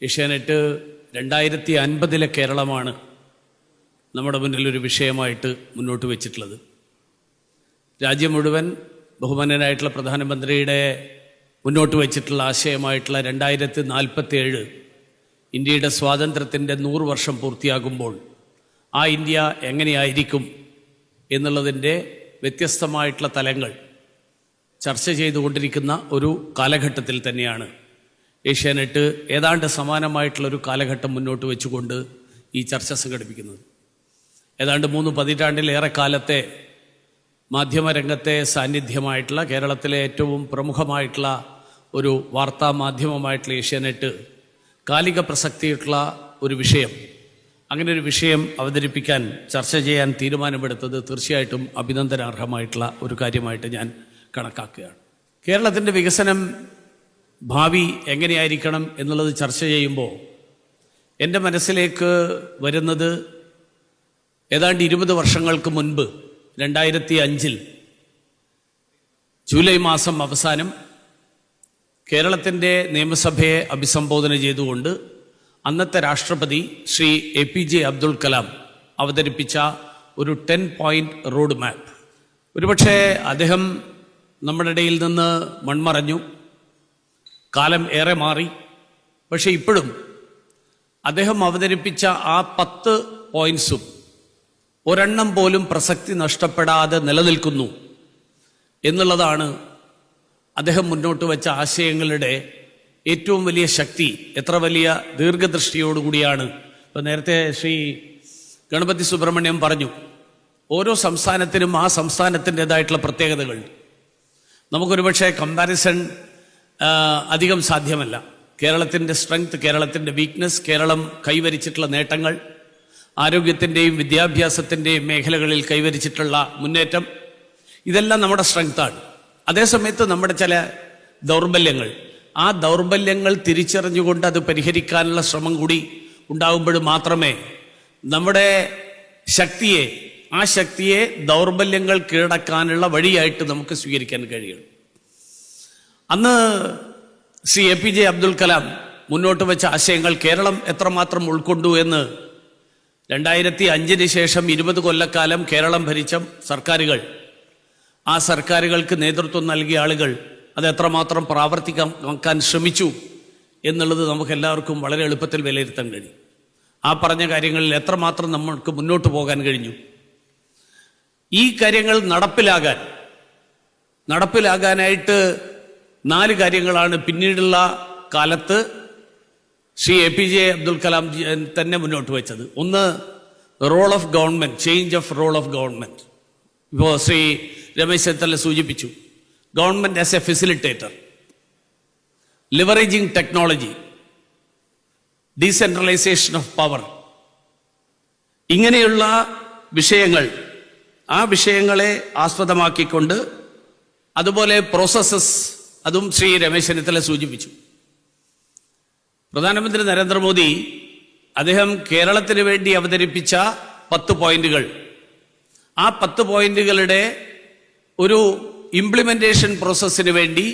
ഏഷ്യാനെറ്റ് 2050 കേരളമാണ് നമ്മുടെ മുന്നിലൊരു വിഷയമായിട്ട് മുന്നോട്ട് വെച്ചിട്ടുള്ളത്. രാജ്യം മുഴുവൻ ബഹുമാന്യനായിട്ടുള്ള പ്രധാനമന്ത്രിയുടെ മുന്നോട്ട് വെച്ചിട്ടുള്ള ആശയമായിട്ടുള്ള 2047 ഇന്ത്യയുടെ സ്വാതന്ത്ര്യത്തിൻ്റെ 100 വർഷം പൂർത്തിയാകുമ്പോൾ ആ ഇന്ത്യ എങ്ങനെയായിരിക്കും എന്നുള്ളതിൻ്റെ വ്യത്യസ്തമായിട്ടുള്ള തലങ്ങൾ ചർച്ച ചെയ്തുകൊണ്ടിരിക്കുന്ന ഒരു കാലഘട്ടത്തിൽ തന്നെയാണ് ഏഷ്യാനെറ്റ് ഏതാണ്ട് സമാനമായിട്ടുള്ളൊരു കാലഘട്ടം മുന്നോട്ട് വെച്ചുകൊണ്ട് ഈ ചർച്ച സംഘടിപ്പിക്കുന്നത്. ഏതാണ്ട് 3 പതിറ്റാണ്ടിലേറെ കാലത്തെ മാധ്യമരംഗത്തെ സാന്നിധ്യമായിട്ടുള്ള കേരളത്തിലെ ഏറ്റവും പ്രമുഖമായിട്ടുള്ള ഒരു വാർത്താ മാധ്യമമായിട്ടുള്ള ഏഷ്യാനെറ്റ് കാലിക പ്രസക്തിയുള്ള ഒരു വിഷയം, അങ്ങനെ ഒരു വിഷയം അവതരിപ്പിക്കാൻ ചർച്ച ചെയ്യാൻ തീരുമാനമെടുത്തത് തീർച്ചയായിട്ടും അഭിനന്ദനാർഹമായിട്ടുള്ള ഒരു കാര്യമായിട്ട് ഞാൻ കണക്കാക്കുകയാണ്. കേരളത്തിൻ്റെ വികസനം ഭാവി എങ്ങനെയായിരിക്കണം എന്നുള്ളത് ചർച്ച ചെയ്യുമ്പോൾ എൻ്റെ മനസ്സിലേക്ക് വരുന്നത് ഏതാണ്ട് 20 വർഷങ്ങൾക്ക് മുൻപ് 2005 ജൂലൈ മാസം അവസാനം കേരളത്തിൻ്റെ നിയമസഭയെ അഭിസംബോധന ചെയ്തുകൊണ്ട് അന്നത്തെ രാഷ്ട്രപതി ശ്രീ APJ അബ്ദുൽ കലാം അവതരിപ്പിച്ച ഒരു 10 പോയിന്റ് റോഡ് മാപ്പ്. ഒരുപക്ഷെ അദ്ദേഹം നമ്മുടെ ഇടയിൽ നിന്ന് മൺമറഞ്ഞു, കാലം ഏറെ മാറി. പക്ഷെ ഇപ്പോഴും അദ്ദേഹം അവതരിപ്പിച്ച ആ 10 പോയിന്റ്സും ഒരെണ്ണം പോലും പ്രസക്തി നഷ്ടപ്പെടാതെ നിലനിൽക്കുന്നു എന്നുള്ളതാണ് അദ്ദേഹം മുന്നോട്ട് വെച്ച ആശയങ്ങളുടെ ഏറ്റവും വലിയ ശക്തി. എത്ര വലിയ ദീർഘദൃഷ്ടിയോടുകൂടിയാണ്. ഇപ്പം നേരത്തെ ശ്രീ ഗണപതി സുബ്രഹ്മണ്യം പറഞ്ഞു, ഓരോ സംസ്ഥാനത്തിനും ആ സംസ്ഥാനത്തിൻ്റെതായിട്ടുള്ള പ്രത്യേകതകൾ. നമുക്കൊരുപക്ഷെ കമ്പാരിസൺ അധികം സാധ്യമല്ല. കേരളത്തിൻ്റെ സ്ട്രെങ്ത്, കേരളത്തിൻ്റെ വീക്ക്നെസ്, കേരളം കൈവരിച്ചിട്ടുള്ള നേട്ടങ്ങൾ, ആരോഗ്യത്തിൻ്റെയും വിദ്യാഭ്യാസത്തിൻ്റെയും മേഖലകളിൽ കൈവരിച്ചിട്ടുള്ള മുന്നേറ്റം, ഇതെല്ലാം നമ്മുടെ സ്ട്രെങ്താണ്. അതേസമയത്ത് നമ്മുടെ ചില ദൗർബല്യങ്ങൾ, ആ ദൗർബല്യങ്ങൾ തിരിച്ചറിഞ്ഞുകൊണ്ട് അത് പരിഹരിക്കാനുള്ള ശ്രമം കൂടി ഉണ്ടാകുമ്പോൾ മാത്രമേ നമ്മുടെ ശക്തിയെ, ആ ശക്തിയെ ദൗർബല്യങ്ങൾ കീഴടക്കാനുള്ള വഴിയായിട്ട് നമുക്ക് സ്വീകരിക്കാൻ കഴിയുള്ളൂ. അന്ന് ശ്രീ APJ അബ്ദുൽ കലാം മുന്നോട്ട് വെച്ച ആശയങ്ങൾ കേരളം എത്രമാത്രം ഉൾക്കൊണ്ടു എന്ന് 2005 ശേഷം 20 കൊല്ലക്കാലം കേരളം ഭരിച്ച സർക്കാരുകൾ, ആ സർക്കാരുകൾക്ക് നേതൃത്വം നൽകിയ ആളുകൾ അത് എത്രമാത്രം പ്രാവർത്തികമാക്കാൻ ശ്രമിച്ചു എന്നുള്ളത് നമുക്കെല്ലാവർക്കും വളരെ എളുപ്പത്തിൽ വിലയിരുത്താൻ കഴിയും. ആ പറഞ്ഞ കാര്യങ്ങളിൽ എത്രമാത്രം നമ്മൾക്ക് മുന്നോട്ട് പോകാൻ കഴിഞ്ഞു. ഈ കാര്യങ്ങൾ നടപ്പിലാകാനായിട്ട് 4 കാര്യങ്ങളാണ് പിന്നീടുള്ള കാലത്ത് ശ്രീ APJ അബ്ദുൽ കലാം തന്നെ മുന്നോട്ട് വെച്ചത്. ഒന്ന്, role of government, change of role of government. ഇപ്പോൾ ശ്രീ രമേശ് ചെന്നിത്തല സൂചിപ്പിച്ചു, government as a facilitator, leveraging technology, decentralisation of power, ഇങ്ങനെയുള്ള വിഷയങ്ങൾ, ആ വിഷയങ്ങളെ ആസ്പദമാക്കിക്കൊണ്ട്, അതുപോലെ പ്രോസസ്സസ്, അതും ശ്രീ രമേശ് ചെന്നിത്തല സൂചിപ്പിച്ചു. പ്രധാനമന്ത്രി നരേന്ദ്രമോദി അദ്ദേഹം കേരളത്തിന് വേണ്ടി അവതരിപ്പിച്ച 10 പോയിന്റുകൾ, ആ 10 പോയിന്റുകളുടെ ഒരു ഇംപ്ലിമെന്റേഷൻ പ്രോസസ്സിന് വേണ്ടി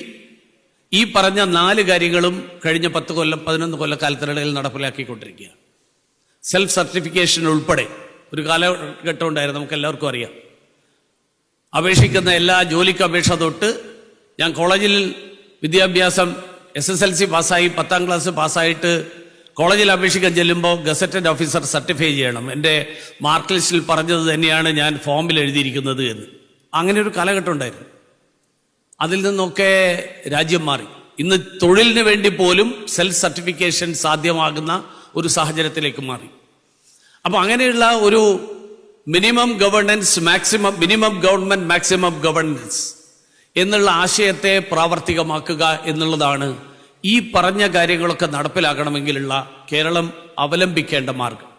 ഈ പറഞ്ഞ 4 കാര്യങ്ങളും കഴിഞ്ഞ 11 കൊല്ലക്കാലത്തിനിടയിൽ നടപ്പിലാക്കിക്കൊണ്ടിരിക്കുകയാണ്. സെൽഫ് സർട്ടിഫിക്കേഷൻ ഉൾപ്പെടെ ഒരു കാലഘട്ടം ഉണ്ടായിരുന്നു, നമുക്ക് എല്ലാവർക്കും അറിയാം. അപേക്ഷിക്കുന്ന എല്ലാ ജോലിക്ക് അപേക്ഷ തൊട്ട്, ഞാൻ കോളേജിൽ വിദ്യാഭ്യാസം SSLC പാസ്സായി 10ാം ക്ലാസ് പാസ്സായിട്ട് കോളേജിൽ അപേക്ഷിക്കാൻ ചെല്ലുമ്പോൾ ഗസറ്റഡ് ഓഫീസർ സർട്ടിഫൈ ചെയ്യണം, എൻ്റെ മാർക്ക് ലിസ്റ്റിൽ പറഞ്ഞത് തന്നെയാണ് ഞാൻ ഫോമിൽ എഴുതിയിരിക്കുന്നത് എന്ന്. അങ്ങനെ ഒരു കാലഘട്ടം ഉണ്ടായിരുന്നു. അതിൽ നിന്നൊക്കെ രാജ്യം മാറി. ഇന്ന് തൊഴിലിന് വേണ്ടി പോലും സെൽഫ് സർട്ടിഫിക്കേഷൻ സാധ്യമാകുന്ന ഒരു സാഹചര്യത്തിലേക്ക് മാറി. അപ്പോൾ അങ്ങനെയുള്ള ഒരു minimum governance, minimum government maximum governance എന്നുള്ള ആശയത്തെ പ്രാവർത്തികമാക്കുക എന്നുള്ളതാണ് ഈ പറഞ്ഞ കാര്യങ്ങളൊക്കെ നടപ്പിലാക്കണമെങ്കിലുള്ള കേരളം അവലംബിക്കേണ്ട മാർഗം.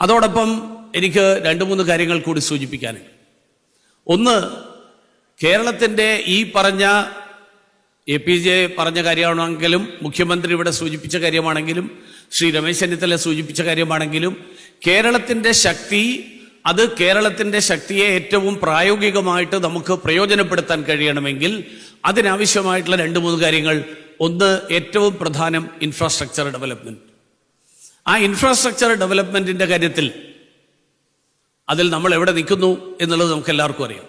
അതോടൊപ്പം എനിക്ക് 2-3 കാര്യങ്ങൾ കൂടി സൂചിപ്പിക്കാനുണ്ട്. ഒന്ന്, കേരളത്തിൻ്റെ ഈ പറഞ്ഞ APJ പറഞ്ഞ കാര്യമാണെങ്കിലും, മുഖ്യമന്ത്രി ഇവിടെ സൂചിപ്പിച്ച കാര്യമാണെങ്കിലും, ശ്രീ രമേശ് ചെന്നിത്തല സൂചിപ്പിച്ച കാര്യമാണെങ്കിലും, കേരളത്തിൻ്റെ ശക്തി, അത് കേരളത്തിൻ്റെ ശക്തിയെ ഏറ്റവും പ്രായോഗികമായിട്ട് നമുക്ക് പ്രയോജനപ്പെടുത്താൻ കഴിയണമെങ്കിൽ അതിനാവശ്യമായിട്ടുള്ള 2-3 കാര്യങ്ങൾ. ഒന്ന്, ഏറ്റവും പ്രധാനം ഇൻഫ്രാസ്ട്രക്ചർ ഡെവലപ്മെന്റ്. ആ ഇൻഫ്രാസ്ട്രക്ചർ ഡെവലപ്മെന്റിന്റെ കാര്യത്തിൽ അതിൽ നമ്മൾ എവിടെ നിൽക്കുന്നു എന്നുള്ളത് നമുക്ക് എല്ലാവർക്കും അറിയാം.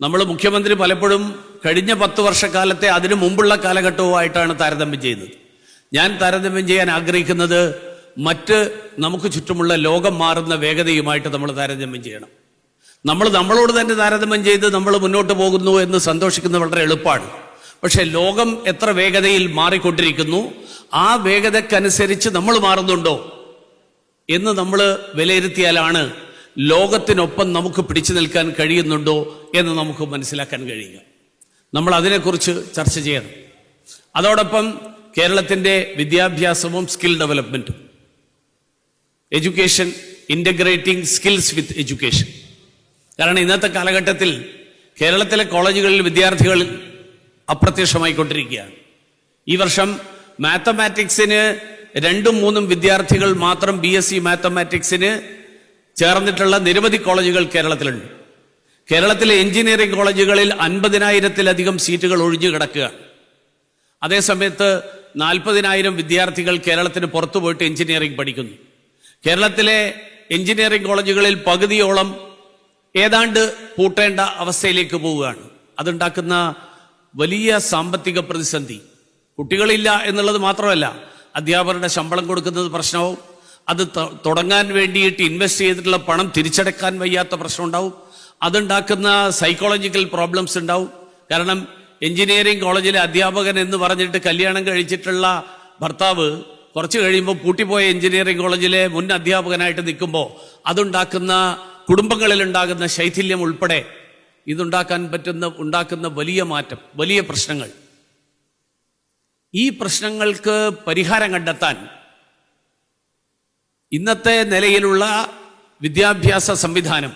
നമ്മൾ മുഖ്യമന്ത്രി പലപ്പോഴും കഴിഞ്ഞ 10 വർഷക്കാലത്തെ അതിനു മുമ്പുള്ള കാലഘട്ടവുമായിട്ടാണ് താരതമ്യം ചെയ്യുന്നത്. ഞാൻ താരതമ്യം ചെയ്യാൻ ആഗ്രഹിക്കുന്നത് മറ്റ് നമുക്ക് ചുറ്റുമുള്ള ലോകം മാറുന്ന വേഗതയുമായിട്ട് നമ്മൾ താരതമ്യം ചെയ്യണം. നമ്മളോട് തന്നെ താരതമ്യം ചെയ്ത് നമ്മൾ മുന്നോട്ട് പോകുന്നു എന്ന് സന്തോഷിക്കുന്നത് വളരെ എളുപ്പമാണ്. പക്ഷെ ലോകം എത്ര വേഗതയിൽ മാറിക്കൊണ്ടിരിക്കുന്നു, ആ വേഗതക്കനുസരിച്ച് നമ്മൾ മാറുന്നുണ്ടോ എന്ന് നമ്മൾ വിലയിരുത്തിയാലാണ് ലോകത്തിനൊപ്പം നമുക്ക് പിടിച്ചു നിൽക്കാൻ കഴിയുന്നുണ്ടോ എന്ന് നമുക്ക് മനസ്സിലാക്കാൻ കഴിയുക. നമ്മൾ അതിനെക്കുറിച്ച് ചർച്ച ചെയ്യണം. അതോടൊപ്പം കേരളത്തിൻ്റെ വിദ്യാഭ്യാസവും സ്കിൽ ഡെവലപ്മെന്റും, എഡ്യൂക്കേഷൻ, ഇൻ്റഗ്രേറ്റിംഗ് സ്കിൽസ് വിത്ത് എഡ്യൂക്കേഷൻ. കാരണം ഇന്നത്തെ കാലഘട്ടത്തിൽ കേരളത്തിലെ കോളേജുകളിൽ വിദ്യാർത്ഥികൾ അപ്രത്യക്ഷമായിക്കൊണ്ടിരിക്കുകയാണ്. ഈ വർഷം മാത്തമാറ്റിക്സിന് 2-3 വിദ്യാർത്ഥികൾ മാത്രം BSc മാത്തമാറ്റിക്സിന് ചേർന്നിട്ടുള്ള നിരവധി കോളേജുകൾ കേരളത്തിലുണ്ട്. കേരളത്തിലെ എഞ്ചിനീയറിംഗ് കോളേജുകളിൽ 50,000-ത്തിലധികം സീറ്റുകൾ ഒഴിഞ്ഞു കിടക്കുകയാണ്. അതേസമയത്ത് 40,000 വിദ്യാർത്ഥികൾ കേരളത്തിന് പുറത്തു പോയിട്ട് എഞ്ചിനീയറിംഗ് പഠിക്കുന്നു. കേരളത്തിലെ എഞ്ചിനീയറിംഗ് കോളേജുകളിൽ പകുതിയോളം ഏതാണ്ട് പൂട്ടേണ്ട അവസ്ഥയിലേക്ക് പോവുകയാണ്. അതുണ്ടാക്കുന്ന വലിയ സാമ്പത്തിക പ്രതിസന്ധി, കുട്ടികളില്ല എന്നുള്ളത് മാത്രമല്ല, അധ്യാപകരുടെ ശമ്പളം കൊടുക്കുന്നത് പ്രശ്നവും, അത് തുടങ്ങാൻ വേണ്ടിയിട്ട് ഇൻവെസ്റ്റ് ചെയ്തിട്ടുള്ള പണം തിരിച്ചടക്കാൻ വയ്യാത്ത പ്രശ്നം ഉണ്ടാവും, അതുണ്ടാക്കുന്ന സൈക്കോളജിക്കൽ പ്രോബ്ലംസ് ഉണ്ടാവും. കാരണം എഞ്ചിനീയറിംഗ് കോളേജിലെ അധ്യാപകൻ എന്ന് പറഞ്ഞിട്ട് കല്യാണം കഴിച്ചിട്ടുള്ള ഭർത്താവ് കുറച്ച് കഴിയുമ്പോൾ പൂട്ടിപ്പോയ എഞ്ചിനീയറിംഗ് കോളേജിലെ മുൻ അധ്യാപകനായിട്ട് നിൽക്കുമ്പോൾ അതുണ്ടാക്കുന്ന കുടുംബങ്ങളിൽ ഉണ്ടാകുന്ന ശൈഥില്യം ഉൾപ്പെടെ ഉണ്ടാക്കുന്ന വലിയ മാറ്റം, വലിയ പ്രശ്നങ്ങൾ. ഈ പ്രശ്നങ്ങൾക്ക് പരിഹാരം കണ്ടെത്താൻ ഇന്നത്തെ നിലയിലുള്ള വിദ്യാഭ്യാസ സംവിധാനം,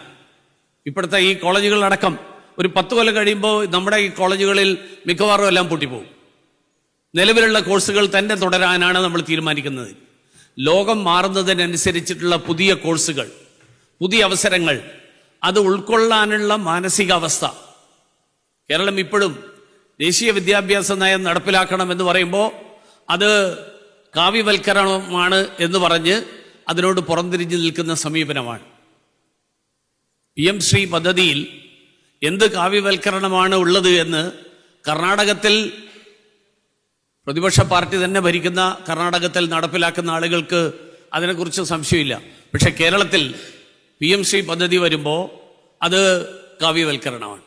ഇപ്പോഴത്തെ ഈ കോളേജുകളടക്കം ഒരു 10 കൊല്ലം കഴിയുമ്പോൾ നമ്മുടെ ഈ കോളേജുകളിൽ മിക്കവാറും എല്ലാം പൂട്ടിപ്പോകും. നിലവിലുള്ള കോഴ്സുകൾ തന്നെ തുടരാനാണ് നമ്മൾ തീരുമാനിക്കുന്നത്. ലോകം മാറുന്നതിനനുസരിച്ചിട്ടുള്ള പുതിയ കോഴ്സുകൾ, പുതിയ അവസരങ്ങൾ, അത് ഉൾക്കൊള്ളാനുള്ള മാനസികാവസ്ഥ. കേരളം ഇപ്പോഴും ദേശീയ വിദ്യാഭ്യാസ നയം നടപ്പിലാക്കണമെന്ന് പറയുമ്പോൾ അത് കാവ്യവൽക്കരണമാണ് എന്ന് പറഞ്ഞ് അതിനോട് പുറംതിരിഞ്ഞു നിൽക്കുന്ന സമീപനമാണ്. PM ശ്രീ പദ്ധതിയിൽ എന്ത് കാവ്യവൽക്കരണമാണ് ഉള്ളത് എന്ന് കർണാടകത്തിൽ പ്രതിപക്ഷ പാർട്ടി തന്നെ ഭരിക്കുന്ന കർണാടകത്തിൽ നടപ്പിലാക്കുന്ന ആളുകൾക്ക് അതിനെക്കുറിച്ച് സംശയമില്ല. പക്ഷെ കേരളത്തിൽ PM ശ്രീ പദ്ധതി വരുമ്പോൾ അത് കാവ്യവൽക്കരണമാണ്.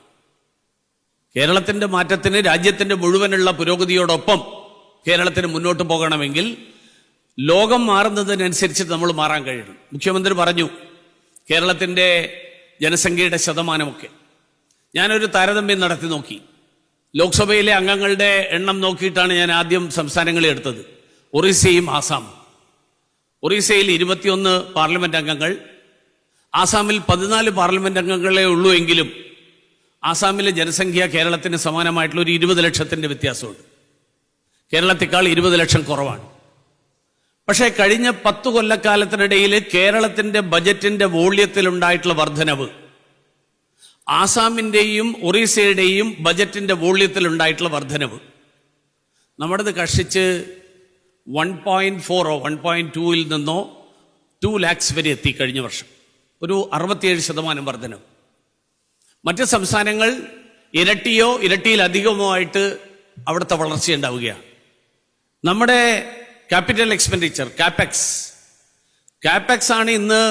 കേരളത്തിൻ്റെ മാറ്റത്തിന്, രാജ്യത്തിൻ്റെ മുഴുവനുള്ള പുരോഗതിയോടൊപ്പം കേരളത്തിന് മുന്നോട്ട് പോകണമെങ്കിൽ ലോകം മാറുന്നതിനനുസരിച്ച് നമ്മൾ മാറാൻ കഴിയണം. മുഖ്യമന്ത്രി പറഞ്ഞു കേരളത്തിൻ്റെ ജനസംഖ്യയുടെ ശതമാനമൊക്കെ. ഞാനൊരു താരതമ്യം നടത്തി നോക്കി. ലോക്സഭയിലെ അംഗങ്ങളുടെ എണ്ണം നോക്കിയിട്ടാണ് ഞാൻ ആദ്യം സംസ്ഥാനങ്ങളെ എടുത്തത്. ഒറീസയും ആസാമും. ഒറീസയിൽ 21 പാർലമെന്റ് അംഗങ്ങൾ, ആസാമിൽ 14 പാർലമെന്റ് അംഗങ്ങളെ ഉള്ളൂ. എങ്കിലും ആസാമിലെ ജനസംഖ്യ കേരളത്തിന് സമാനമായിട്ടുള്ള ഒരു 20 ലക്ഷത്തിന്റെ വ്യത്യാസമുണ്ട്. കേരളത്തെക്കാൾ 20 ലക്ഷം കുറവാണ്. പക്ഷേ കഴിഞ്ഞ 10 കൊല്ലക്കാലത്തിനിടയിൽ കേരളത്തിന്റെ ബജറ്റിന്റെ വോള്യത്തിലുണ്ടായിട്ടുള്ള വർധനവ് ആസാമിന്റെയും ഒറീസയുടെയും ബജറ്റിന്റെ വോള്യത്തിലുണ്ടായിട്ടുള്ള വർധനവ് നമ്മുടേത് കഷ്ടിച്ച് 1.4 1.2 നിന്നോ 2 lakhs വരെ എത്തി. കഴിഞ്ഞ വർഷം ഒരു 67% വർധനവ്. മറ്റ് സംസ്ഥാനങ്ങൾ ഇരട്ടിയോ ഇരട്ടിയിലധികമോ ആയിട്ട് അവിടുത്തെ വളർച്ചയുണ്ടാവുകയാണ്. നമ്മുടെ ക്യാപിറ്റൽ എക്സ്പെൻഡിച്ചർ, കാപ്പെക്സ് ആണ് ഇന്ന്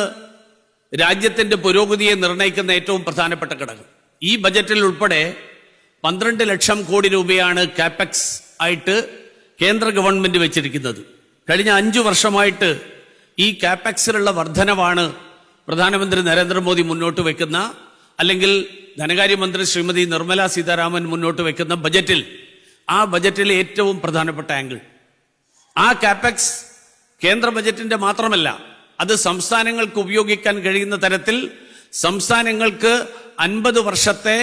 രാജ്യത്തിന്റെ പുരോഗതിയെ നിർണ്ണയിക്കുന്ന ഏറ്റവും പ്രധാനപ്പെട്ട ഘടകം. ഈ ബജറ്റിൽ ഉൾപ്പെടെ 12 ലക്ഷം കോടി രൂപയാണ് കാപ്പെക്സ് ആയിട്ട് കേന്ദ്ര ഗവൺമെന്റ് വെച്ചിരിക്കുന്നത്. കഴിഞ്ഞ 5 വർഷമായിട്ട് ഈ കാപ്പെക്സിലുള്ള വർധനവാണ് പ്രധാനമന്ത്രി നരേന്ദ്രമോദി മുന്നോട്ട് വെക്കുന്ന, അല്ലെങ്കിൽ ധനകാര്യമന്ത്രി ശ്രീമതി നിർമ്മല സീതാരാമൻ മുന്നോട്ട് വെക്കുന്ന ബജറ്റിൽ, ആ ബജറ്റിലെ ഏറ്റവും പ്രധാനപ്പെട്ട ആംഗിൾ. ആ കാപ്പെക്സ് കേന്ദ്ര ബജറ്റിന്റെ മാത്രമല്ല, അത് സംസ്ഥാനങ്ങൾക്ക് ഉപയോഗിക്കാൻ കഴിയുന്ന തരത്തിൽ സംസ്ഥാനങ്ങൾക്ക് 50 വർഷത്തെ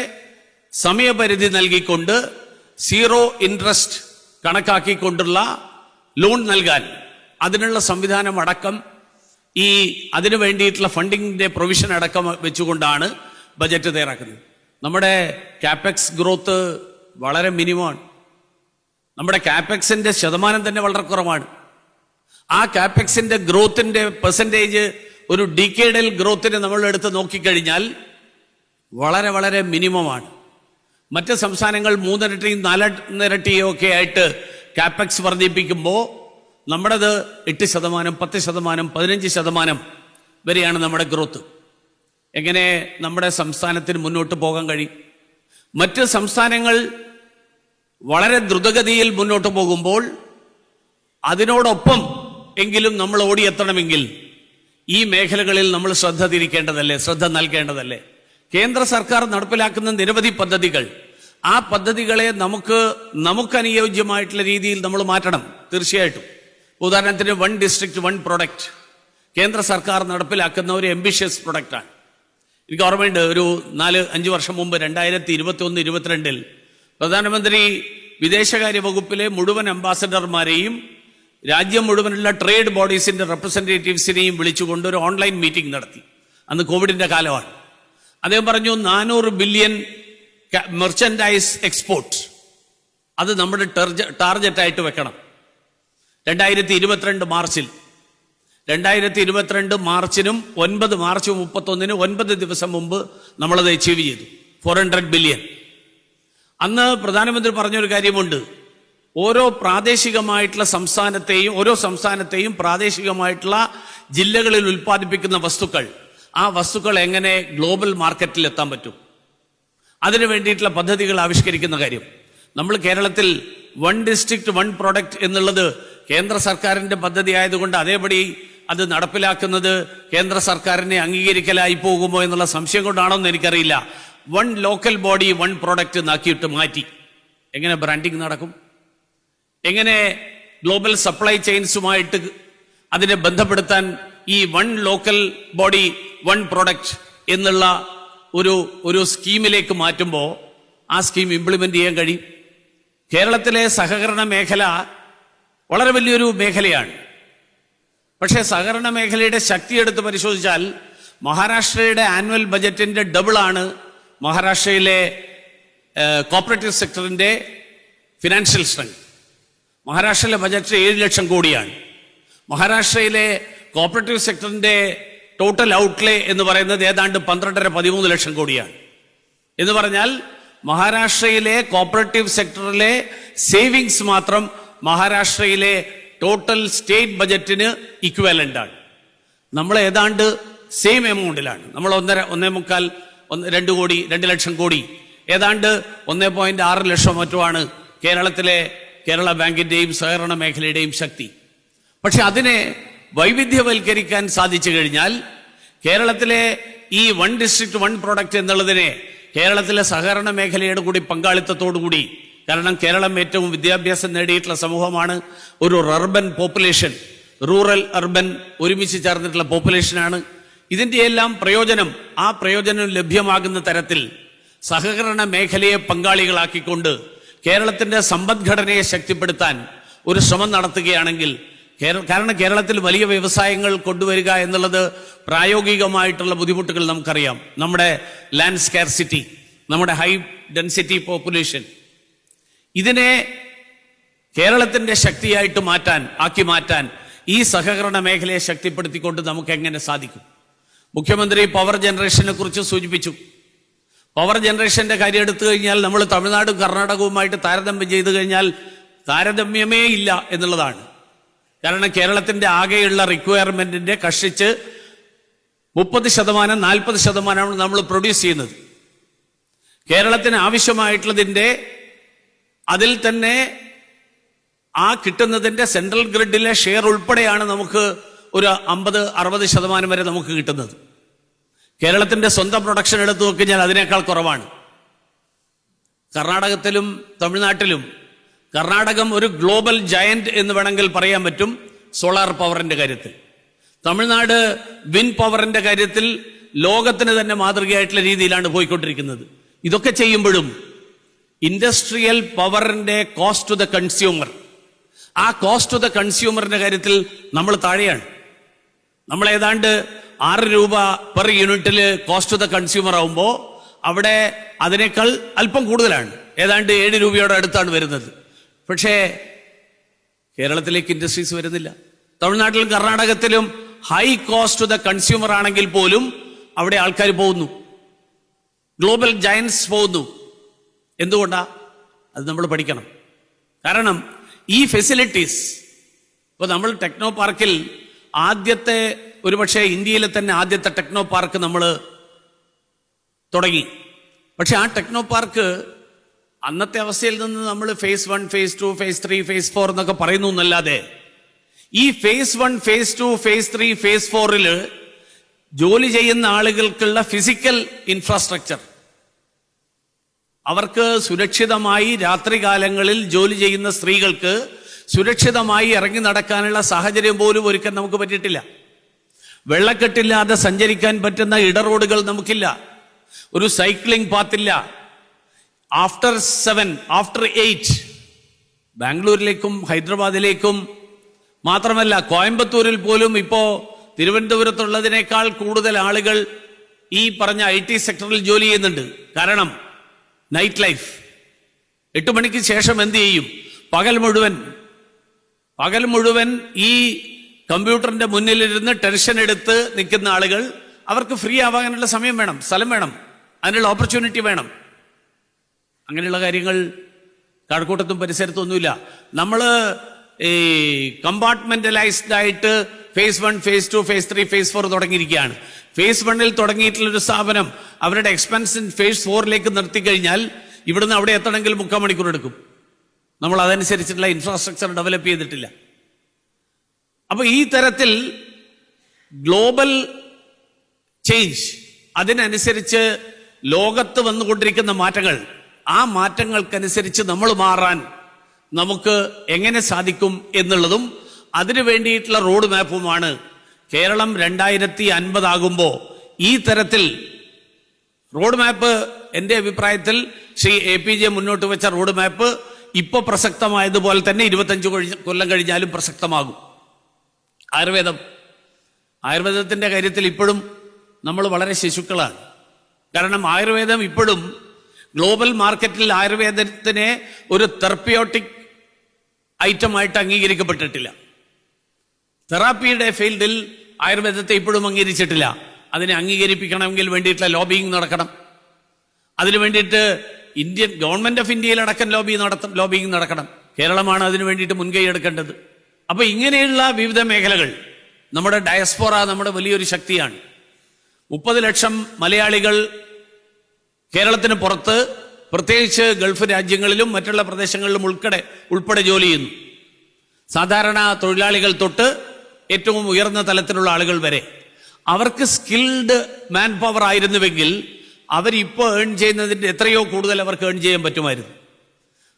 സമയപരിധി നൽകിക്കൊണ്ട് 0 ഇൻട്രസ്റ്റ് കണക്കാക്കിക്കൊണ്ടുള്ള ലോൺ നൽകാൻ, അതിനുള്ള സംവിധാനം അടക്കം, ഈ അതിനു വേണ്ടിയിട്ടുള്ള ഫണ്ടിങ്ങിന്റെ പ്രൊവിഷൻ അടക്കം വെച്ചുകൊണ്ടാണ് ബജറ്റ് തയ്യാറാക്കുന്നത്. നമ്മുടെ കാപ്പെക്സ് ഗ്രോത്ത് വളരെ മിനിമമാണ്. നമ്മുടെ കാപ്പെക്സിന്റെ ശതമാനം തന്നെ വളരെ കുറവാണ്. ആ കാപ്പെക്സിന്റെ ഗ്രോത്തിന്റെ പെർസെൻറ്റേജ് ഒരു ഡിക്കേഡൽ ഗ്രോത്തിന് നമ്മൾ എടുത്ത് നോക്കിക്കഴിഞ്ഞാൽ വളരെ വളരെ മിനിമമാണ്. മറ്റ് സംസ്ഥാനങ്ങൾ 3 ഇരട്ടിയും 4 ഇരട്ടിയും ഒക്കെ ആയിട്ട് കാപ്പെക്സ് വർദ്ധിപ്പിക്കുമ്പോൾ നമ്മുടേത് 8%, 10%, 15% വരെയാണ് നമ്മുടെ ഗ്രോത്ത്. എങ്ങനെ നമ്മുടെ സംസ്ഥാനത്തിന് മുന്നോട്ട് പോകാൻ കഴിയും? മറ്റ് സംസ്ഥാനങ്ങൾ വളരെ ദ്രുതഗതിയിൽ മുന്നോട്ട് പോകുമ്പോൾ അതിനോടൊപ്പം എങ്കിലും നമ്മൾ ഓടിയെത്തണമെങ്കിൽ ഈ മേഖലകളിൽ നമ്മൾ ശ്രദ്ധ നൽകേണ്ടതല്ലേ? കേന്ദ്ര സർക്കാർ നടപ്പിലാക്കുന്ന നിരവധി പദ്ധതികൾ, ആ പദ്ധതികളെ നമുക്ക് അനുയോജ്യമായിട്ടുള്ള രീതിയിൽ നമ്മൾ മാറ്റണം തീർച്ചയായിട്ടും. ഉദാഹരണത്തിന് 1 ഡിസ്ട്രിക്ട് 1 പ്രൊഡക്റ്റ് കേന്ദ്ര സർക്കാർ നടപ്പിലാക്കുന്ന ഒരു എംബിഷ്യസ് പ്രൊഡക്റ്റാണ്. എനിക്ക് ഓർമ്മയുണ്ട്, ഒരു 4-5 വർഷം മുമ്പ് 2021-22 പ്രധാനമന്ത്രി വിദേശകാര്യ വകുപ്പിലെ മുഴുവൻ അംബാസഡർമാരെയും രാജ്യം മുഴുവനുള്ള ട്രേഡ് ബോഡീസിന്റെ റെപ്രസെന്റേറ്റീവ്സിനെയും വിളിച്ചുകൊണ്ട് ഒരു ഓൺലൈൻ മീറ്റിംഗ് നടത്തി. അന്ന് കോവിഡിന്റെ കാലമാണ്. അദ്ദേഹം പറഞ്ഞു 400 ബില്യൺ മെർച്ചൻഡൈസ് എക്സ്പോർട്ട് അത് നമ്മുടെ ടാർഗറ്റായിട്ട് വെക്കണം 2022 മാർച്ചിൽ. 2022 മാർച്ചിനും 9 മാർച്ച് 31 9 ദിവസം മുമ്പ് നമ്മളത് അച്ചീവ് ചെയ്തു, 400 ബില്യൺ. അന്ന് പ്രധാനമന്ത്രി പറഞ്ഞൊരു കാര്യമുണ്ട്, ഓരോ സംസ്ഥാനത്തെയും പ്രാദേശികമായിട്ടുള്ള ജില്ലകളിൽ ഉൽപ്പാദിപ്പിക്കുന്ന വസ്തുക്കൾ, ആ വസ്തുക്കൾ എങ്ങനെ ഗ്ലോബൽ മാർക്കറ്റിൽ എത്താൻ പറ്റും, അതിനു വേണ്ടിയിട്ടുള്ള പദ്ധതികൾ ആവിഷ്കരിക്കുന്ന കാര്യം. നമ്മൾ കേരളത്തിൽ 1 ഡിസ്ട്രിക്ട് 1 പ്രോഡക്റ്റ് എന്നുള്ളത് കേന്ദ്ര സർക്കാരിന്റെ പദ്ധതി ആയതുകൊണ്ട് അതേപടി അത് നടപ്പിലാക്കുന്നത് കേന്ദ്ര സർക്കാരിനെ അംഗീകരിക്കലായി പോകുമോ എന്നുള്ള സംശയം കൊണ്ടാണോ എന്ന് എനിക്കറിയില്ല. 1 ലോക്കൽ ബോഡി 1 പ്രോഡക്റ്റ് നാക്കിയിട്ട് മാറ്റി. എങ്ങനെ ബ്രാൻഡിങ് നടക്കും? എങ്ങനെ ഗ്ലോബൽ സപ്ലൈ ചെയിൻസുമായിട്ട് അതിനെ ബന്ധപ്പെടുത്താൻ ഈ 1 ലോക്കൽ ബോഡി 1 പ്രോഡക്റ്റ് എന്നുള്ള ഒരു സ്കീമിലേക്ക് മാറ്റുമ്പോൾ ആ സ്കീം ഇംപ്ലിമെന്റ് ചെയ്യാൻ കഴിയും? കേരളത്തിലെ സഹകരണ മേഖല വളരെ വലിയൊരു മേഖലയാണ്. പക്ഷേ സഹകരണ മേഖലയുടെ ശക്തി എടുത്ത് പരിശോധിച്ചാൽ മഹാരാഷ്ട്രയുടെ ആനുവൽ ബജറ്റിന്റെ ഡബിളാണ് മഹാരാഷ്ട്രയിലെ കോപ്പറേറ്റീവ് സെക്ടറിന്റെ ഫിനാൻഷ്യൽ സ്ട്രെങ്ത്. മഹാരാഷ്ട്രയിലെ ബജറ്റ് 7 ലക്ഷം കോടിയാണ്. മഹാരാഷ്ട്രയിലെ കോപ്പറേറ്റീവ് സെക്ടറിന്റെ ടോട്ടൽ ഔട്ട്ലേ എന്ന് പറയുന്നത് ഏതാണ്ട് 12-13 ലക്ഷം കോടിയാണ്. എന്ന് പറഞ്ഞാൽ മഹാരാഷ്ട്രയിലെ കോപ്പറേറ്റീവ് സെക്ടറിലെ സേവിങ്സ് മാത്രം മഹാരാഷ്ട്രയിലെ ടോട്ടൽ സ്റ്റേറ്റ് ബജറ്റിന് ഇക്വാലന്റ് ആണ്. നമ്മൾ ഏതാണ്ട് സെയിം എമൗണ്ടിലാണ്. നമ്മൾ 1.25-2 കോടി 2 ലക്ഷം കോടി ഏതാണ്ട് 1.6 ലക്ഷം മറ്റുമാണ് കേരള ബാങ്കിന്റെയും സഹകരണ മേഖലയുടെയും ശക്തി. പക്ഷെ അതിനെ വൈവിധ്യവൽക്കരിക്കാൻ സാധിച്ചു കഴിഞ്ഞാൽ കേരളത്തിലെ ഈ 1 ഡിസ്ട്രിക്ട് 1 പ്രോഡക്റ്റ് എന്നുള്ളതിനെ കേരളത്തിലെ സഹകരണ മേഖലയുടെ കൂടി പങ്കാളിത്തത്തോടുകൂടി, കാരണം കേരളം ഏറ്റവും വിദ്യാഭ്യാസം നേടിയിട്ടുള്ള സമൂഹമാണ്, ഒരു അർബൻ പോപ്പുലേഷൻ, റൂറൽ അർബൻ ഒരുമിച്ച് ചേർന്നിട്ടുള്ള പോപ്പുലേഷനാണ്. ഇതിന്റെ എല്ലാം ആ പ്രയോജനം ലഭ്യമാകുന്ന തരത്തിൽ സഹകരണ മേഖലയെ പങ്കാളികളാക്കിക്കൊണ്ട് കേരളത്തിന്റെ സമ്പദ്ഘടനയെ ശക്തിപ്പെടുത്താൻ ഒരു ശ്രമം നടത്തുകയാണെങ്കിൽ, കാരണം കേരളത്തിൽ വലിയ വ്യവസായങ്ങൾ കൊണ്ടുവരിക എന്നുള്ളത് പ്രായോഗികമായിട്ടുള്ള ബുദ്ധിമുട്ടുകൾ നമുക്കറിയാം. നമ്മുടെ ലാൻഡ് സ്കാർസിറ്റി, നമ്മുടെ ഹൈ ഡെൻസിറ്റി പോപ്പുലേഷൻ, ഇതിനെ കേരളത്തിന്റെ ശക്തിയായിട്ട് ആക്കി മാറ്റാൻ ഈ സഹകരണ മേഖലയെ ശക്തിപ്പെടുത്തിക്കൊണ്ട് നമുക്ക് എങ്ങനെ സാധിക്കും? മുഖ്യമന്ത്രി പവർ ജനറേഷനെ കുറിച്ച് സൂചിപ്പിച്ചു. പവർ ജനറേഷന്റെ കാര്യം എടുത്തു കഴിഞ്ഞാൽ നമ്മൾ തമിഴ്നാടും കർണാടകവുമായിട്ട് താരതമ്യം ചെയ്തു കഴിഞ്ഞാൽ താരതമ്യമേ ഇല്ല എന്നുള്ളതാണ്. കാരണം കേരളത്തിന്റെ ആകെയുള്ള റിക്വയർമെന്റിന്റെ കഷ്ടിച്ച് 30%-40% നമ്മൾ പ്രൊഡ്യൂസ് ചെയ്യുന്നത്. കേരളത്തിന് ആവശ്യമായിട്ടുള്ളതിന്റെ അതിൽ തന്നെ ആ കിട്ടുന്നതിന്റെ സെൻട്രൽ ഗ്രിഡിലെ ഷെയർ ഉൾപ്പെടെയാണ് നമുക്ക് ഒരു 50-60% വരെ നമുക്ക് കിട്ടുന്നത്. കേരളത്തിന്റെ സ്വന്തം പ്രൊഡക്ഷൻ എടുത്തു നോക്കിക്കഴിഞ്ഞാൽ അതിനേക്കാൾ കുറവാണ്. കർണാടകത്തിലും തമിഴ്നാട്ടിലും കർണാടകം ഒരു ഗ്ലോബൽ ജയന്റ് എന്ന് വേണമെങ്കിൽ പറയാൻ പറ്റും സോളാർ പവറിന്റെ കാര്യത്തിൽ. തമിഴ്നാട് വിൻഡ് പവറിന്റെ കാര്യത്തിൽ ലോകത്തിന് തന്നെ മാതൃകയായിട്ടുള്ള രീതിയിലാണ് പോയിക്കൊണ്ടിരിക്കുന്നത്. ഇതൊക്കെ ചെയ്യുമ്പോഴും ഇൻഡസ്ട്രിയൽ പവറിന്റെ കോസ്റ്റ് ടു ദ കൺസ്യൂമർ, ആ കോസ്റ്റ് ടു ദ കൺസ്യൂമറിന്റെ കാര്യത്തിൽ നമ്മൾ താഴെയാണ്. നമ്മൾ ഏതാണ്ട് 6 രൂപ പെർ യൂണിറ്റിൽ കോസ്റ്റ് ടു ദ കൺസ്യൂമർ ആവുമ്പോൾ അവിടെ അതിനേക്കാൾ അല്പം കൂടുതലാണ്, ഏതാണ്ട് 7 രൂപയോട് അടുത്താണ് വരുന്നത്. പക്ഷേ കേരളത്തിലേക്ക് ഇൻഡസ്ട്രീസ് വരുന്നില്ല. തമിഴ്നാട്ടിലും കർണാടകത്തിലും high cost to the consumer ആണെങ്കിൽ പോലും അവിടെ ആൾക്കാർ പോകുന്നു, ഗ്ലോബൽ ജയൻസ് പോകുന്നു. എന്തുകൊണ്ടാ? അത് നമ്മൾ പഠിക്കണം. കാരണം ഈ ഫെസിലിറ്റീസ്, ഇപ്പോൾ നമ്മൾ ടെക്നോ പാർക്കിൽ ആദ്യത്തെ, ഒരുപക്ഷെ ഇന്ത്യയിലെ തന്നെ ആദ്യത്തെ ടെക്നോ പാർക്ക് നമ്മൾ തുടങ്ങി. പക്ഷെ ആ ടെക്നോ പാർക്ക് അന്നത്തെ അവസ്ഥയിൽ നിന്ന് നമ്മൾ ഫേസ് 1, ഫേസ് 2, ഫേസ് 3, ഫേസ് 4 എന്നൊക്കെ പറയുന്നു എന്നല്ലാതെ ഈ ഫേസ് 1, ഫേസ് 2, ഫേസ് 3, ഫേസ് 4 ജോലി ചെയ്യുന്ന ആളുകൾക്കുള്ള ഫിസിക്കൽ ഇൻഫ്രാസ്ട്രക്ചർ, അവർക്ക് സുരക്ഷിതമായി രാത്രികാലങ്ങളിൽ ജോലി ചെയ്യുന്ന സ്ത്രീകൾക്ക് സുരക്ഷിതമായി ഇറങ്ങി നടക്കാനുള്ള സാഹചര്യം പോലും ഒരുക്കാൻ നമുക്ക് പറ്റിയിട്ടില്ല. വെള്ളക്കെട്ടില്ലാതെ സഞ്ചരിക്കാൻ പറ്റുന്ന ഇടറോഡുകൾ നമുക്കില്ല. ഒരു സൈക്ലിംഗ് പാത്തില്ല. ആഫ്റ്റർ 7, ആഫ്റ്റർ 8 ബാംഗ്ലൂരിലേക്കും ഹൈദരാബാദിലേക്കും മാത്രമല്ല കോയമ്പത്തൂരിൽ പോലും ഇപ്പോ തിരുവനന്തപുരത്തുള്ളതിനേക്കാൾ കൂടുതൽ ആളുകൾ ഈ പറഞ്ഞ IT സെക്ടറിൽ ജോലി ചെയ്യുന്നുണ്ട്. കാരണം നൈറ്റ് ലൈഫ്. 8 മണിക്ക് ശേഷം എന്ത് ചെയ്യും? പകൽ മുഴുവൻ ഈ കമ്പ്യൂട്ടറിന്റെ മുന്നിലിരുന്ന് ടെൻഷൻ എടുത്ത് നിൽക്കുന്ന ആളുകൾ, അവർക്ക് ഫ്രീ ആവാനുള്ള സമയം വേണം, സ്ഥലം വേണം, അതിനുള്ള ഓപ്പർച്യൂണിറ്റി വേണം. അങ്ങനെയുള്ള കാര്യങ്ങൾ കഴക്കൂട്ടത്തും പരിസരത്തും ഒന്നുമില്ല. നമ്മൾ ഈ കമ്പാർട്ട്മെന്റലൈസ്ഡ് ആയിട്ട് ഫേസ് 1, ഫേസ് 2, ഫേസ് 3, ഫേസ് 4 തുടങ്ങിയിരിക്കുകയാണ്. ഫേസ് 1 തുടങ്ങിയിട്ടുള്ളൊരു സ്ഥാപനം അവരുടെ എക്സ്പെൻസ് ഫേസ് 4 നിർത്തി കഴിഞ്ഞാൽ ഇവിടുന്ന് അവിടെ എത്തണമെങ്കിൽ 3/4 മണിക്കൂർ എടുക്കും. നമ്മൾ അതനുസരിച്ചിട്ടുള്ള ഇൻഫ്രാസ്ട്രക്ചർ ഡെവലപ്പ് ചെയ്തിട്ടില്ല. അപ്പൊ ഈ തരത്തിൽ ഗ്ലോബൽ ചേഞ്ച്, അതിനനുസരിച്ച് ലോകത്ത് വന്നുകൊണ്ടിരിക്കുന്ന മാറ്റങ്ങൾ, ആ മാറ്റങ്ങൾക്കനുസരിച്ച് നമ്മൾ മാറാൻ നമുക്ക് എങ്ങനെ സാധിക്കും എന്നുള്ളതും അതിനു വേണ്ടിയിട്ടുള്ള റോഡ് മാപ്പുമാണ് കേരളം 2050 ആകുമ്പോൾ ഈ തരത്തിൽ റോഡ് മാപ്പ്. എൻ്റെ അഭിപ്രായത്തിൽ ശ്രീ APJ മുന്നോട്ട് വെച്ച റോഡ് മാപ്പ് ഇപ്പൊ പ്രസക്തമായതുപോലെ തന്നെ 25 കൊല്ലം കഴിഞ്ഞാലും പ്രസക്തമാകും. ആയുർവേദത്തിന്റെ കാര്യത്തിൽ ഇപ്പോഴും നമ്മൾ വളരെ ശിശുക്കളാണ്. കാരണം ആയുർവേദം ഇപ്പോഴും ഗ്ലോബൽ മാർക്കറ്റിൽ ആയുർവേദത്തിനെ ഒരു തെറാപ്യൂട്ടിക് ഐറ്റമായിട്ട് അംഗീകരിക്കപ്പെട്ടിട്ടില്ല. തെറാപ്പിയുടെ ഫീൽഡിൽ ആയുർവേദത്തെ ഇപ്പോഴും അംഗീകരിച്ചിട്ടില്ല. അതിനെ അംഗീകരിപ്പിക്കണമെങ്കിൽ വേണ്ടിയിട്ടുള്ള ലോബിയിങ് നടക്കണം. അതിനു വേണ്ടിയിട്ട് ഗവൺമെന്റ് ഓഫ് ഇന്ത്യയിലടക്കം ലോബിയിങ് നടക്കണം. കേരളമാണ് അതിനു വേണ്ടിയിട്ട് മുൻകൈ എടുക്കേണ്ടത്. അപ്പൊ ഇങ്ങനെയുള്ള വിവിധ മേഖലകൾ, നമ്മുടെ ഡയസ്പോറ നമ്മുടെ വലിയൊരു ശക്തിയാണ്. 30 ലക്ഷം മലയാളികൾ കേരളത്തിന് പുറത്ത്, പ്രത്യേകിച്ച് ഗൾഫ് രാജ്യങ്ങളിലും മറ്റുള്ള പ്രദേശങ്ങളിലും ഉൾപ്പെടെ ജോലി ചെയ്യുന്നു. സാധാരണ തൊഴിലാളികൾ തൊട്ട് ഏറ്റവും ഉയർന്ന തലത്തിലുള്ള ആളുകൾ വരെ. അവർക്ക് സ്കിൽഡ് മാൻ പവർ ആയിരുന്നുവെങ്കിൽ അവരിപ്പോൾ ഏൺ ചെയ്യുന്നതിന്റെ എത്രയോ കൂടുതൽ അവർക്ക് ഏൺ ചെയ്യാൻ പറ്റുമായിരുന്നു.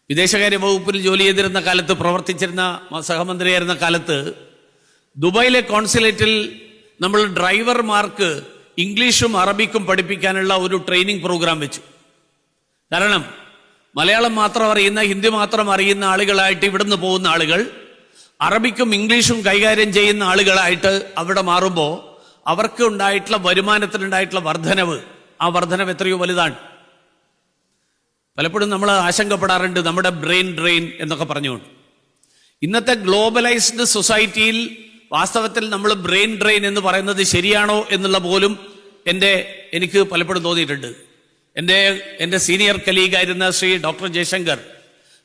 വിദേശകാര്യ വകുപ്പിൽ ജോലി ചെയ്തിരുന്ന കാലത്ത്, പ്രവർത്തിച്ചിരുന്ന സഹമന്ത്രിയായിരുന്ന കാലത്ത്, ദുബായിലെ കോൺസുലേറ്റിൽ നമ്മൾ ഡ്രൈവർമാർക്ക് ഇംഗ്ലീഷും അറബിക്കും പഠിപ്പിക്കാനുള്ള ഒരു ട്രെയിനിങ് പ്രോഗ്രാം വെച്ചു. കാരണം മലയാളം മാത്രം അറിയുന്ന, ഹിന്ദി മാത്രം അറിയുന്ന ആളുകളായിട്ട് ഇവിടുന്ന് പോകുന്ന ആളുകൾ അറബിക്കും ഇംഗ്ലീഷും കൈകാര്യം ചെയ്യുന്ന ആളുകളായിട്ട് അവിടെ മാറുമ്പോൾ അവർക്ക് ഉണ്ടായിട്ടുള്ള വരുമാനത്തിനുണ്ടായിട്ടുള്ള വർധനവ്, ആ വർധനവ് എത്രയോ വലുതാണ്. പലപ്പോഴും നമ്മൾ ആശങ്കപ്പെടാറുണ്ട് നമ്മുടെ ബ്രെയിൻ ഡ്രെയിൻ എന്നൊക്കെ പറഞ്ഞുകൊണ്ട്. ഇന്നത്തെ ഗ്ലോബലൈസ്ഡ് സൊസൈറ്റിയിൽ വാസ്തവത്തിൽ നമ്മൾ ബ്രെയിൻ ഡ്രെയിൻ എന്ന് പറയുന്നത് ശരിയാണോ എന്നുള്ള പോലും എനിക്ക് പലപ്പോഴും തോന്നിയിട്ടുണ്ട്. എൻ്റെ സീനിയർ കലീഗായിരുന്ന ശ്രീ ഡോക്ടർ ജയശങ്കർ,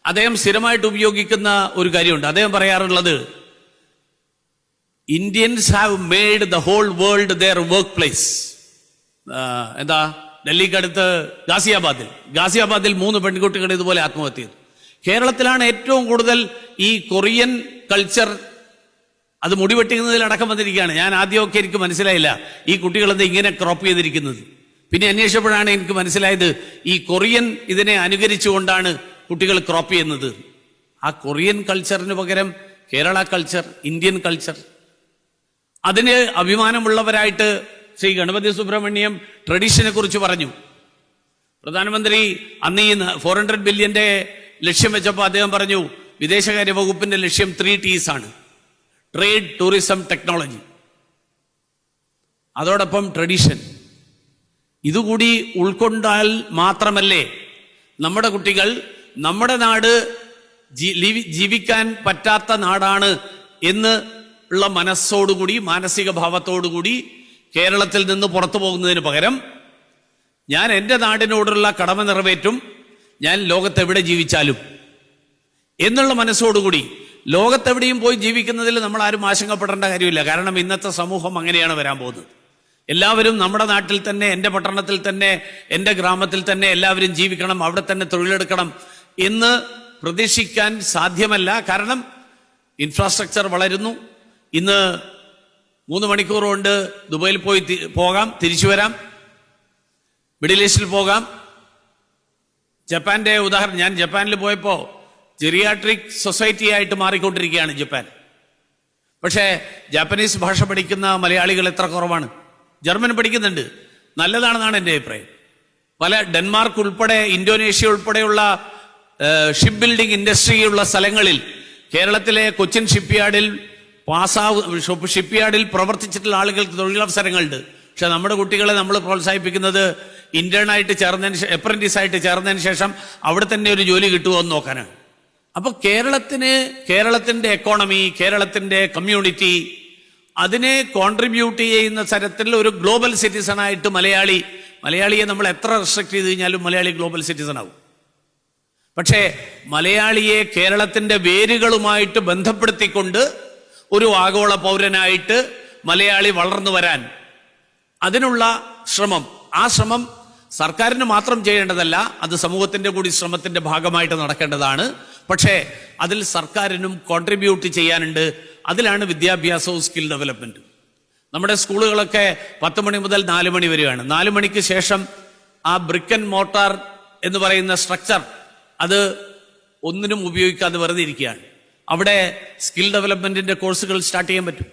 അദ്ദേഹം സ്ഥിരമായിട്ട് ഉപയോഗിക്കുന്ന ഒരു കാര്യമുണ്ട്. അദ്ദേഹം പറയാറുള്ളത്, Indians have made the whole world their workplace. എന്താ, ഡൽഹിക്കടുത്ത് ഗാസിയാബാദിൽ 3 പെൺകുട്ടികൾ ഇതുപോലെ ആത്മഹത്യ ചെയ്തു. കേരളത്തിലാണ് ഏറ്റവും കൂടുതൽ ഈ കൊറിയൻ കൾച്ചർ, അത് മുടിവെട്ടിക്കുന്നതിലടക്കം വന്നിരിക്കുകയാണ്. ഞാൻ ആദ്യമൊക്കെ എനിക്ക് മനസ്സിലായില്ല ഈ കുട്ടികളെന്താ ഇങ്ങനെ ക്രോപ്പ് ചെയ്തിരിക്കുന്നത്. പിന്നെ അന്വേഷിച്ചപ്പോഴാണ് എനിക്ക് മനസ്സിലായത് ഈ കൊറിയൻ ഇതിനെ അനുകരിച്ചുകൊണ്ടാണ് കുട്ടികൾ ക്രോപ്പ് ചെയ്യുന്നത്. ആ കൊറിയൻ കൾച്ചറിന് പകരം കേരള കൾച്ചർ, ഇന്ത്യൻ കൾച്ചർ, അതിന് അഭിമാനമുള്ളവരായിട്ട് ശ്രീ ഗണപതി സുബ്രഹ്മണ്യം ട്രഡീഷനെ കുറിച്ച് പറഞ്ഞു. പ്രധാനമന്ത്രി അന്ന് ഈ 400 ബില്യന്റെ ലക്ഷ്യം വെച്ചപ്പോൾ അദ്ദേഹം പറഞ്ഞു, വിദേശകാര്യ വകുപ്പിന്റെ ലക്ഷ്യം 3 T's ആണ്: ട്രേഡ്, ടൂറിസം, ടെക്നോളജി. അതോടൊപ്പം ട്രഡീഷൻ. ഇതുകൂടി ഉൾക്കൊണ്ടാൽ മാത്രമല്ലേ നമ്മുടെ കുട്ടികൾ നമ്മുടെ നാട് ജീവിക്കാൻ പറ്റാത്ത നാടാണ് എന്ന് ഉള്ള മനസ്സോടുകൂടി, മാനസിക ഭാവത്തോടുകൂടി കേരളത്തിൽ നിന്ന് പുറത്തു പോകുന്നതിന് പകരം ഞാൻ എൻ്റെ നാടിനോടുള്ള കടമ നിറവേറ്റും, ഞാൻ ലോകത്തെവിടെ ജീവിച്ചാലും എന്നുള്ള മനസ്സോടുകൂടി ലോകത്തെവിടെയും പോയി ജീവിക്കുന്നതിൽ നമ്മൾ ആരും ആശങ്കപ്പെടേണ്ട കാര്യമില്ല. കാരണം ഇന്നത്തെ സമൂഹം അങ്ങനെയാണ് വരാൻ പോകുന്നത്. എല്ലാവരും നമ്മുടെ നാട്ടിൽ തന്നെ, എൻ്റെ പട്ടണത്തിൽ തന്നെ, എൻ്റെ ഗ്രാമത്തിൽ തന്നെ എല്ലാവരും ജീവിക്കണം, അവിടെ തന്നെ തൊഴിലെടുക്കണം എന്ന് പ്രതീക്ഷിക്കാൻ സാധ്യമല്ല. കാരണം ഇൻഫ്രാസ്ട്രക്ചർ വളരുന്നു. ഇന്ന് 3 മണിക്കൂർ കൊണ്ട് ദുബൈയിൽ പോകാം, തിരിച്ചു വരാം, മിഡിൽ ഈസ്റ്റിൽ പോകാം. ജപ്പാന്റെ ഉദാഹരണം, ഞാൻ ജപ്പാനിൽ പോയപ്പോൾ ജെറിയാട്രിക് സൊസൈറ്റി ആയിട്ട് മാറിക്കൊണ്ടിരിക്കുകയാണ് ജപ്പാൻ. പക്ഷേ ജാപ്പനീസ് ഭാഷ പഠിക്കുന്ന മലയാളികൾ എത്ര കുറവാണ്. ജർമ്മൻ പഠിക്കുന്നുണ്ട്, നല്ലതാണെന്നാണ് എൻ്റെ അഭിപ്രായം. പല ഡെൻമാർക്ക് ഉൾപ്പെടെ, ഇന്തോനേഷ്യ ഉൾപ്പെടെയുള്ള ഷിപ്പ് ബിൽഡിംഗ് ഇൻഡസ്ട്രിയുള്ള സ്ഥലങ്ങളിൽ, കേരളത്തിലെ കൊച്ചിൻ ഷിപ്പ്യാർഡിൽ ഷിപ്പ്യാർഡിൽ പ്രവർത്തിച്ചിട്ടുള്ള ആളുകൾക്ക് തൊഴിലവസരങ്ങളുണ്ട്. പക്ഷെ നമ്മുടെ കുട്ടികളെ നമ്മൾ പ്രോത്സാഹിപ്പിക്കുന്നത് ഇന്റേണായിട്ട് ചേർന്നതിന്, അപ്രന്റീസായിട്ട് ചേർന്നതിന് ശേഷം അവിടെ തന്നെ ഒരു ജോലി കിട്ടുമോ എന്ന് നോക്കാനാണ്. അപ്പൊ കേരളത്തിന്റെ എക്കോണമി, കേരളത്തിന്റെ കമ്മ്യൂണിറ്റി, അതിനെ കോൺട്രിബ്യൂട്ട് ചെയ്യുന്ന തരത്തിൽ ഒരു ഗ്ലോബൽ സിറ്റിസൺ ആയിട്ട് മലയാളിയെ നമ്മൾ എത്ര റെസ്ട്രിക്ട് ചെയ്ത് കഴിഞ്ഞാലും മലയാളി ഗ്ലോബൽ സിറ്റിസൺ ആവും. പക്ഷേ മലയാളിയെ കേരളത്തിന്റെ വേരുകളുമായിട്ട് ബന്ധപ്പെടുത്തിക്കൊണ്ട് ഒരു ആഗോള പൗരനായിട്ട് മലയാളി വളർന്നു വരാൻ അതിനുള്ള ആ ശ്രമം സർക്കാരിന് മാത്രം ചെയ്യേണ്ടതല്ല, അത് സമൂഹത്തിന്റെ കൂടി ശ്രമത്തിന്റെ ഭാഗമായിട്ട് നടക്കേണ്ടതാണ്. പക്ഷേ അതിൽ സർക്കാരിനും കോൺട്രിബ്യൂട്ട് ചെയ്യാനുണ്ട്. അതിലാണ് വിദ്യാഭ്യാസവും സ്കിൽ ഡെവലപ്മെന്റും. നമ്മുടെ സ്കൂളുകളൊക്കെ 10 മണി മുതൽ 4 മണി വരെയാണ്. 4 മണിക്ക് ശേഷം ആ ബ്രിക്ക് ആൻഡ് മോർട്ടാർ എന്ന് പറയുന്ന സ്ട്രക്ചർ അത് ഒന്നിനും ഉപയോഗിക്കാതെ വെറുതെ ഇരിക്കുകയാണ്. അവിടെ സ്കിൽ ഡെവലപ്മെന്റിന്റെ കോഴ്സുകൾ സ്റ്റാർട്ട് ചെയ്യാൻ പറ്റും.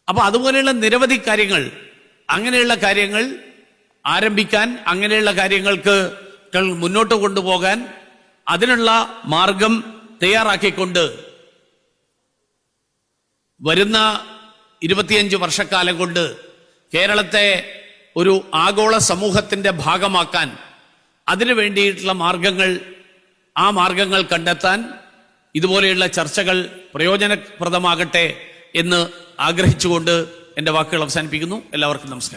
അപ്പൊ അതുപോലെയുള്ള നിരവധി കാര്യങ്ങൾ, അങ്ങനെയുള്ള കാര്യങ്ങൾ ആരംഭിക്കാൻ, അങ്ങനെയുള്ള കാര്യങ്ങൾക്ക് മുന്നോട്ട് കൊണ്ടുപോകാൻ അതിനുള്ള മാർഗം തയ്യാറാക്കിക്കൊണ്ട് വരുന്ന 25 വർഷക്കാലം കൊണ്ട് കേരളത്തെ ഒരു ആഗോള സമൂഹത്തിന്റെ ഭാഗമാക്കാൻ അതിനു വേണ്ടിയിട്ടുള്ള ആ മാർഗങ്ങൾ കണ്ടെത്താൻ ഇതുപോലെയുള്ള ചർച്ചകൾ പ്രയോജനപ്രദമാകട്ടെ എന്ന് ആഗ്രഹിച്ചുകൊണ്ട് എൻ്റെ വാക്കുകൾ അവസാനിപ്പിക്കുന്നു. എല്ലാവർക്കും നമസ്കാരം.